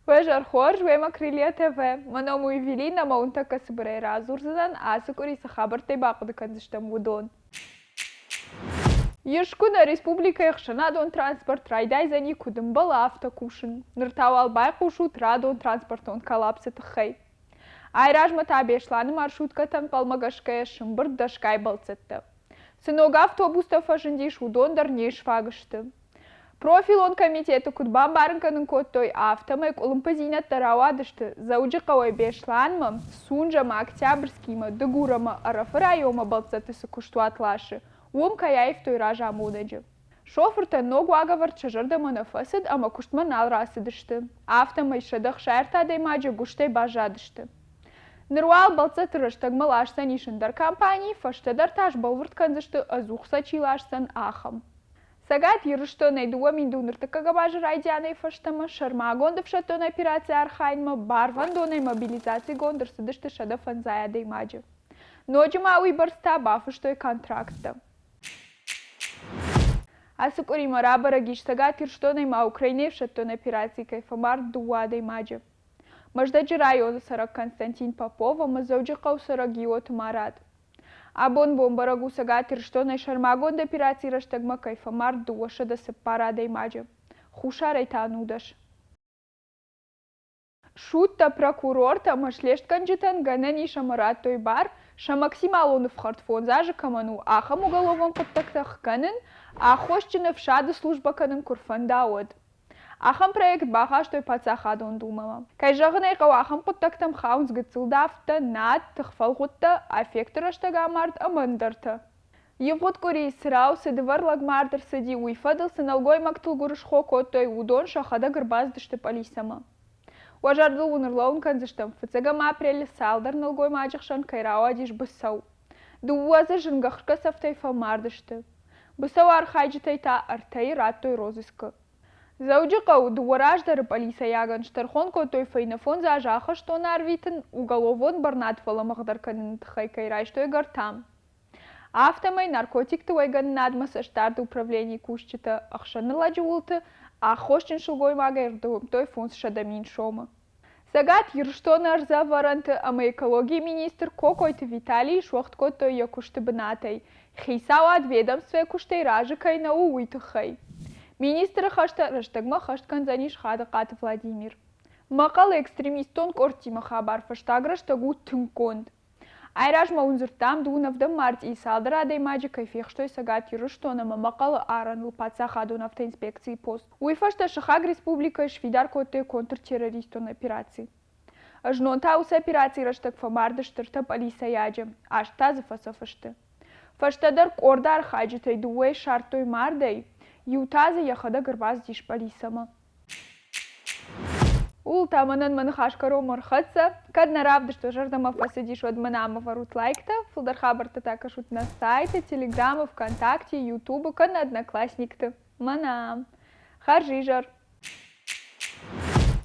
Вежар хор жвема крилия ТВ. Маному Евелина маунта касбрей разурзадан асыкури сахабартай бақыдыкан зыштам вудон. Ешкуна республика яхшанадон транспорт райдай зани кудымбал автокушын. Ныртавал байқушу традон транспортон коллапсет хэй. Айражмата бешланы маршруткатан палмагашкая шымбыр дашкай балцетті. Сынога автобуста фашындиш удондар неш фагышты. Профилон комитеті кудбан барынканын коттой автомайк олымпазинат таравадышты. Зауджи қавай бешланмы, сунжама, октябрьскийма, дыгурама, арафы райома балцетысы кушту атлашы. Ум каяев той ража мудаджы. Шофырта ногу агавар чажырдама нафасыд, ама куштман алрасыдышты. Автомай шадах шаертадай маджы гуштай бажадышты. Нырвал балцет рыштагмал ашсан ишындар компании фаштадар таш балвырт канзышты азухса чилашсан ахам. Сагат ерышто найдуа миндуныртыкага бажы райдяной фаштама шарма гондов шатон операция архайнма барван донай мобилизации гондыр сыдышты шада фанзаядай маджы. Ноджима уйбарста бафыштой контракта. Асукури марабара гиш сагат ерышто найма Украине шатон операции кайфамар дуадай маджы. Маждаджи района сарак Константин Попова, мазауджи қау сарак Гиот Марат. Абон бомбарагу сагат ирштонай шармагон операции раштагма кайфамар дуаша да сепарадай маджа. Хуша райтанудаш. Шутта прокурорта машлешт канджитан ганани шамарат той бар, ша максималон в хартфон зажа каману ахам уголовон подтактах канен, а хошчина в шада служба канен курфандауад. Ахам проект баха что и пацахадон думала. Кай жагнай қау ахам құттақтам хаунс гыцылдафта, над, тықфалғутта, аффектора штага март амандарта. Евгот кори срау сыдывар лагмардыр сыди уйфадыл сыналгой мактыл гурышхо коттой удон шахада гырбаздышты полисама. Уажардыл унырлаун канзыштам фыцагам апрелі салдар налгой мажықшан кайрау адиш бұсау. Дуазы жынгахшка сафтай фамардышты. Бұсау архайджытай та артай раттой розыскі. Зауджи қау дуараждары полиса яган штархон котой файнафон за ажаха что нарвитын уголовон барнатвала мағдарканын тхай кайрай что гартам. Автомай наркотик туайган надмаса штарды управление кушчита ахшаны ладжулты, а хошчын шулгой магайрду той фонс шадамин шома. Сагат ерштоны арза варанты ама экологии министр кокойты Виталий шуахт котой якушты бнатай. Хейсау от ведомстве куштай ражи кайна уйты хай. Министр хашта раштагма хашткан заниш хада каты Владимир. Мақалы экстремистон кортима хабар фаштаг раштагу тынконд. Айражма унзыртам дунавдам март и салдырадай маджи кайфех штой сагат юруштонама мақалы араныл паца хадун автоинспекции пост. Уйфашта шахаг республика швидар коты контртеррористон операции. Ажнон таус операции раштаг фамардыштырта полиса яджа. Аш тазы фасафашты. Фаштадар кордар хаджитай дуэй шартой мардой. Ютазы яхада гырбаз диш полисама. Ул таманан манхашкаро мархатса, кад наравды, что жардама посадишь от манама варут лайкта, фулдархабарта такашут на сайте, телеграма, ВКонтакте, Ютуба, кад на одноклассник-то. Манам. Харжижар.